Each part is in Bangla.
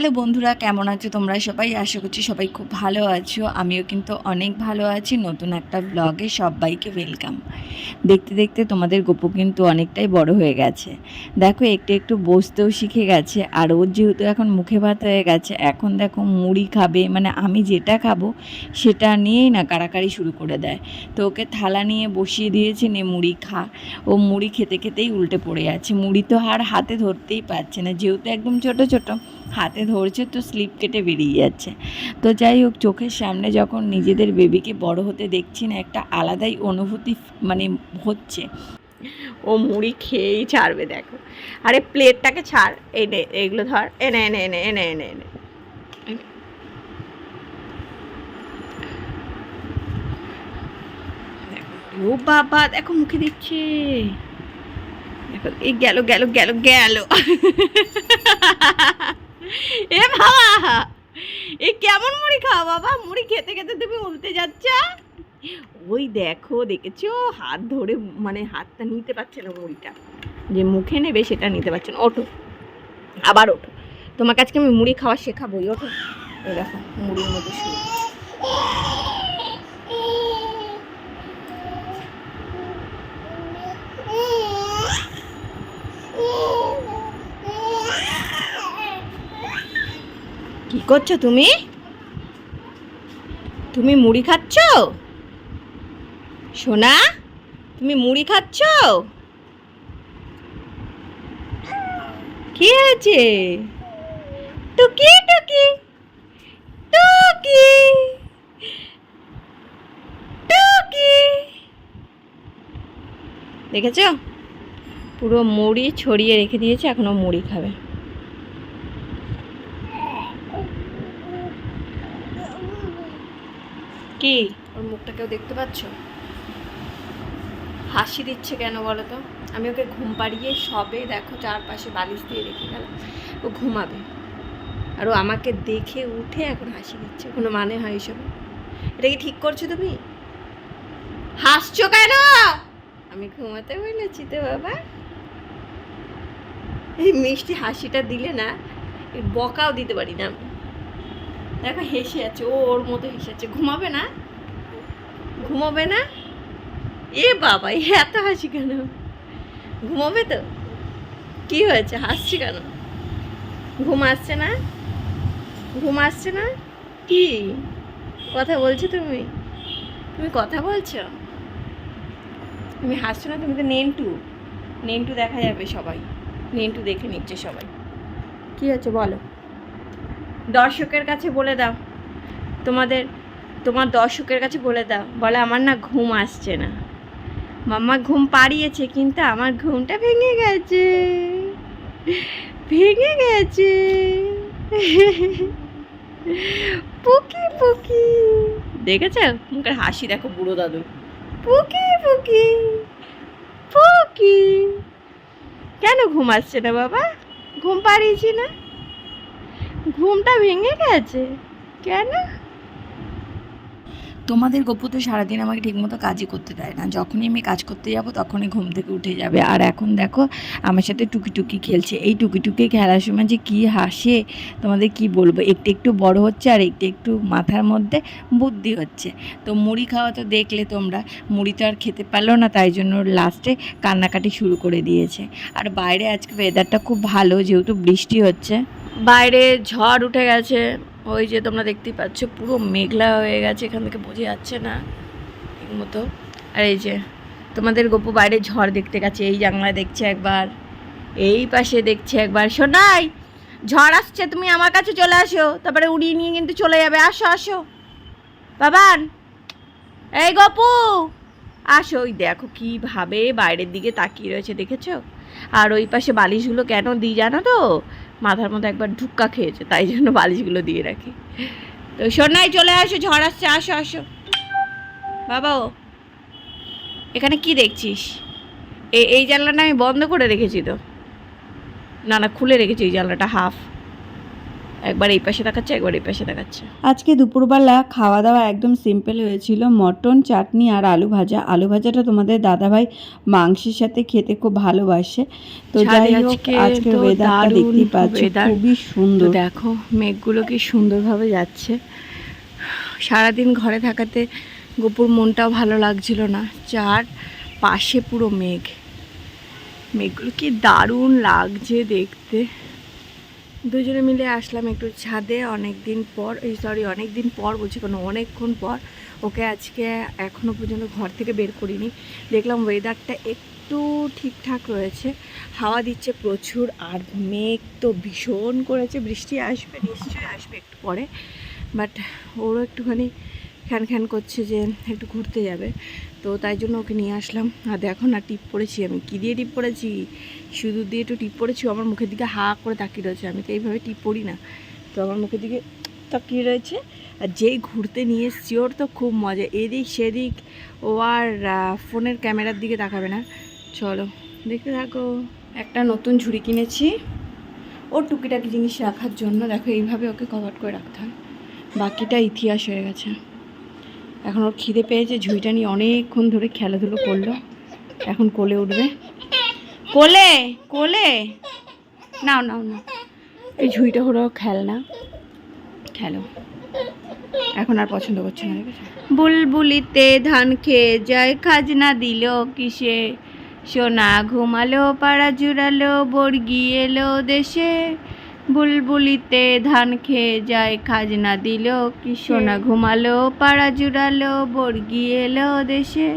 হ্যালো বন্ধুরা, কেমন আছো তোমরা সবাই? আশা করছি সবাই খুব ভালো আছো। আমিও কিন্তু অনেক ভালো আছি। নতুন একটা ব্লগে সবাইকে ওয়েলকাম। দেখতে দেখতে তোমাদের গপু কিন্তু অনেকটাই বড় হয়ে গেছে। দেখো একটু একটু বসতেও শিখে গেছে। আর ওর যেহেতু এখন মুখে ভাত হয়ে গেছে, এখন দেখো মুড়ি খাবে, মানে আমি যেটা খাবো সেটা নিয়েই না কাড়াকাড়ি শুরু করে দেয়। তো ওকে থালা নিয়ে বসিয়ে দিয়েছি, নে মুড়ি খা। ও মুড়ি খেতে খেতেই উল্টে পড়ে যাচ্ছে। মুড়ি তো আর হাতে ধরতেই পারছে না, যেহেতু একদম ছোট ছোট হাতে ধরছে তো স্লিপ কেটে বেরিয়ে যাচ্ছে। তো যাই হোক, চোখের সামনে যখন নিজেদের বেবিকে বড় হতে দেখছি না, একটা আলাদাই অনুভূতি মানে হচ্ছে। ও মুড়ি খেয়েই ছাড়বে, দেখো। আরে প্লেটটাকে ছাড়, এনে এগুলো ধর, এনে এনে এনে এনে এনে এনে ও বাবা, দেখো মুখে দিচ্ছে, দেখো এই গেল গেল গেল গেল। এ বাবা, এ কেমন মুড়ি খাও বাবা? মুড়ি খেতে খেতে তুমি উল্টে যাচ্ছ। ওই দেখো, দেখেছো, হাত ধরে মানে হাতটা নিতে পারছে না, মুড়িটা যে মুখে নেবে সেটা নিতে পারছে না। ওঠো, আবার ওঠো, তোমার কাছে আমি মুড়ি খাওয়া শেখাবোই। ওঠো, এই দেখো মুড়ির মধ্যে শুরু। কি করছো তুমি? তুমি মুড়ি খাচ্ছ সোনা? তুমি মুড়ি খাচ্ছ? কি হয়েছে? টুকি টুকি টুকি টুকি, দেখেছো পুরো মুড়ি ছড়িয়ে রেখে দিয়েছে, এখনো মুড়ি খাবে। কি ওর মুখটা কেউ দেখতে পাচ্ছ? হাসি দিচ্ছে কেন বলো তো? আমি ওকে ঘুম পাড়িয়ে সবে দেখো চারপাশে বালিশ দিয়ে রেখে গেলাম, ও ঘুমাবে, আর ও আমাকে দেখে উঠে এখন হাসি দিচ্ছে। কোনো মানে হয় এসব? এটা কি ঠিক করছো তুমি? হাসছো কেন? আমি ঘুমাতে বলেছি তো বাবা। এই মিষ্টি হাসিটা দিলে না, এই বকাও দিতে পারি না আমি। দেখো হেসে আছে, ও ওর মতো হেসে আছে। ঘুমাবে না? ঘুমাবে না? এ বাবা, এত হাসি কেন? ঘুমাবে তো? কি হয়েছে, হাসছি কেন? ঘুম আসছে না? ঘুম আসছে না? কি কথা বলছো তুমি? তুমি কথা বলছো? তুমি হাসছো না? তুমি তো নেন্টু, নেন্টু দেখা যাবে সবাই, নেন্টু দেখে নিচ্ছে সবাই। কি হচ্ছে বলো? দর্শকের কাছে বলে দাও, তোমার দর্শকের কাছে বলে দাও, বলে আমার না ঘুম আসছে না। মাম্মা ঘুম পাড়িয়েছে, কিন্তু আমার ঘুমটা ভেঙে গেছে, ভেঙে গেছে। পুকি পুকি, দেখেছ মুখের হাসি? দেখো বুড়ো দাদু, পুকি পুকি পুকি। কেন ঘুম আসছে না বাবা? ঘুম পাড়িয়েছি না, ঘুমটা ভেঙে গেছে কেন? তোমাদের গপু তো সারাদিন আমাকে ঠিকমতো কাজই করতে দেয় না। যখনই আমি কাজ করতে যাব তখনই ঘুম থেকে উঠে যাবে। আর এখন দেখো আমার সাথে টুকি টুকি খেলছে। এই টুকি টুকি খেলার সময় যে কী হাসে তোমাদের কি বলবো। একটু একটু বড় হচ্ছে আর একটু একটু মাথার মধ্যে বুদ্ধি হচ্ছে। তো মুড়ি খাওয়া তো দেখলে তোমরা, মুড়ি তো আর খেতে পারলো না, তাই জন্য লাস্টে কান্নাকাটি শুরু করে দিয়েছে। আর বাইরে আজকে ওয়েদারটা খুব ভালো, যেহেতু বৃষ্টি হচ্ছে। বাইরে ঝড় উঠে গেছে, ওই যে তোমরা দেখতেই পাচ্ছ, পুরো মেঘলা হয়ে গেছে, এখান থেকে বোঝা যাচ্ছে না ঠিক মতো। আর এই যে তোমাদের গপু বাইরে ঝড় দেখতে গেছে, এই জানলায় দেখছে একবার, এই পাশে দেখছে একবার। শোনাই, ঝড় আসছে, তুমি আমার কাছে চলে আসো, তারপরে উড়িয়ে নিয়ে কিন্তু চলে যাবে। আসো আসো বাবান, এই গপু আসো। ওই দেখো কীভাবে বাইরের দিকে তাকিয়ে রয়েছে, দেখেছো? আর ওই পাশে বালিশগুলো কেন দিই জানো তো? মাথার মধ্যে একবার ঢুক্কা খেয়েছে, তাই জন্য বালিশগুলো দিয়ে রাখি। তো সোনাই চলে আসো, ঝড় আসছে, আসো আসো। বাবা ও এখানে কি দেখছিস? এই জানলাটা আমি বন্ধ করে রেখেছি তো, না না খুলে রেখেছি এই জানলাটা হাফ। একবার এই পাশে দেখাচ্ছে, একবার এই পাশে দেখাচ্ছে। আজকে দুপুরবেলা খাওয়া দাওয়া একদম সিম্পল হয়েছিল, মটন, চাটনি আর আলু ভাজা। আলু ভাজাটা তোমাদের দাদাভাই মাংসের সাথে খেতে খুব ভালোবাসে। তো ছাদে যাই হোক, আজকের ওয়েদারটা দেখতেই পাচ্ছি খুবই সুন্দর। দেখো মেঘগুলো কি সুন্দরভাবে যাচ্ছে। সারাদিন ঘরে থাকাতে গোপুর মনটাও ভালো লাগছিল না, চার পাশে পুরো মেঘ। মেঘগুলো কি দারুণ লাগছে দেখতে। দুজনে মিলে আসলাম একটু ছাদে অনেক দিন পর বলছি কোনো অনেকক্ষণ পর। ওকে আজকে এখনও পর্যন্ত ঘর থেকে বের করিনি। দেখলাম ওয়েদারটা একটু ঠিকঠাক রয়েছে, হাওয়া দিচ্ছে প্রচুর, আর মেঘ তো ভীষণ করেছে। বৃষ্টি আসবে, নিশ্চয়ই আসবে একটু পরে, বাট ওরও একটুখানি খ্যান খ্যান করছে যে একটু ঘুরতে যাবে, তো তাই জন্য ওকে নিয়ে আসলাম। আর দেখো না টিপ পরেছি আমি, কী দিয়ে টিপ পরেছি, সিঁদুর দিয়ে একটু টিপ পরেছি। আমার মুখের দিকে হা করে তাকিয়ে রয়েছে, আমি তো এইভাবে টিপ পরি না, তো আমার মুখের দিকে তাকিয়ে রয়েছে। আর যেই ঘুরতে নিয়ে এসছি ওর তো খুব মজা, এদিক সেদিক, ও আর ফোনের ক্যামেরার দিকে তাকাবে না। চলো দেখতে থাকো। একটা নতুন ঝুড়ি কিনেছি ওর টুকিটাকি জিনিস রাখার জন্য। দেখো এইভাবে ওকে কভার করে রাখতে হয়, বাকিটা ইতিহাস হয়ে গেছে। এখন ওর খিদে পেয়েছে, ঝুড়িটা নিয়ে অনেকক্ষণ ধরে খেলাধুলো করলো, এখন কোলে উঠবে। কোলে কোলে নাও নাও নাও, এই ঝুড়িটা হলো খেলনা, খেলো। এখন আর পছন্দ করছে না, দেখেছো? বুলবুলিতে ধান খেয়ে যায়, খাজনা দিল কিসে, সোনা ঘুমালো পাড়া জুড়ালো, বর্গি এলো দেশে। বুলবুলিতে ধান খেয়ে যায়, খাজনা দিল কি, সোনা ঘুমালো পাড়া জুড়ালো, বর্গি এলো দেশে।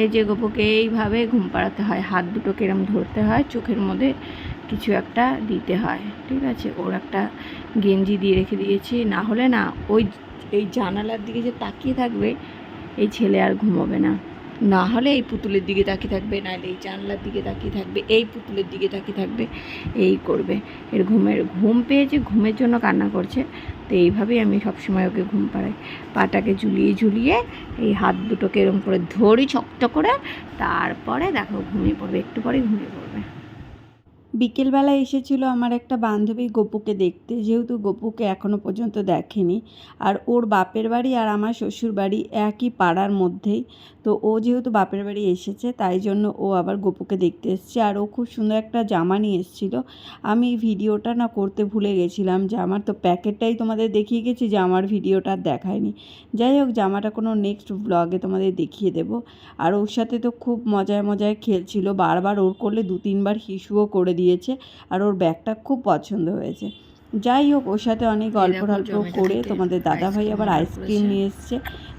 এই যে গোপুকে এইভাবে ঘুম পাড়াতে হয়, হাত দুটোকে এরম ধরতে হয়, চোখের মধ্যে কিছু একটা দিতে হয়, ঠিক আছে? ওর একটা গেঞ্জি দিয়ে রেখে দিয়েছি, না হলে না ওই এই জানালার দিকে যে তাকিয়ে থাকবে, এই ছেলে আর ঘুমোবে না। না হলে এই পুতুলের দিকে তাকিয়ে থাকবে, নাহলে এই জানলার দিকে তাকিয়ে থাকবে, এই পুতুলের দিকে তাকিয়ে থাকবে, এই করবে। এর ঘুম পেয়েছে, ঘুমের জন্য কান্না করছে, তো এইভাবেই আমি সবসময় ওকে ঘুম পাড়াই। পাটাকে ঝুলিয়ে ঝুলিয়ে এই হাত দুটোকে এরকম করে ধরি শক্ত করে, তারপরে দেখো ঘুমিয়ে পড়বে, একটু পরে ঘুমিয়ে পড়বে। বিকেলবেলা এসেছিল আমার একটা বান্ধবী গপুকে দেখতে, যেহেতু গপুকে এখনও পর্যন্ত দেখেনি। আর ওর বাপের বাড়ি আর আমার শ্বশুর বাড়ি একই পাড়ার মধ্যেই, তো ও যেহেতু বাপের বাড়ি এসেছে তাই জন্য ও আবার গপুকে দেখতে এসেছে। আর ও খুব সুন্দর একটা জামা নিয়ে এসেছিল, আমি ভিডিওটা না করতে ভুলে গেছিলাম। জামার তো প্যাকেটটাই তোমাদের দেখিয়ে গেছি, জামার ভিডিওটা আর দেখায়নি। যাই হোক, জামাটা কোনো নেক্সট ব্লগে তোমাদের দেখিয়ে দেবো। আর ওর সাথে তো খুব মজায় মজায় খেলছিল, বারবার ওর করলে 2-3বার হিসুও করে দিয়েছে, আর ওর ব্যাগটা খুব পছন্দ হয়েছে। যাই হোক, ওর সাথে অনেক গল্প করে তোমাদের দাদাভাই আবার আইসক্রিম নিয়ে এসছে,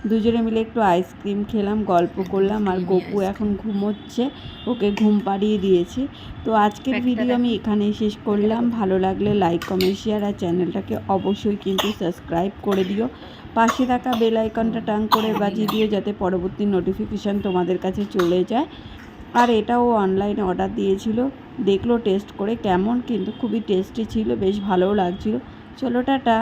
দুজনে মিলে একটু আইসক্রিম খেলাম, গল্প করলাম। আর গপু এখন ঘুমোচ্ছে, ওকে ঘুম পাড়িয়ে দিয়েছি। তো আজকের ভিডিও আমি এখানেই শেষ করলাম। ভালো লাগলে লাইক, কমেন্ট, শেয়ার আর চ্যানেলটাকে অবশ্যই কিন্তু সাবস্ক্রাইব করে দিও। পাশে থাকা বেল আইকনটা টাং করে বাজিয়ে দিও, যাতে পরবর্তী নোটিফিকেশান তোমাদের কাছে চলে যায়। আর এটাও অনলাইনে অর্ডার দিয়েছিল, দেখলো টেস্ট করে কেমন, কিন্তু খুবই টেস্টি ছিল, বেশ ভালোও লাগছিল। চলো টাটা।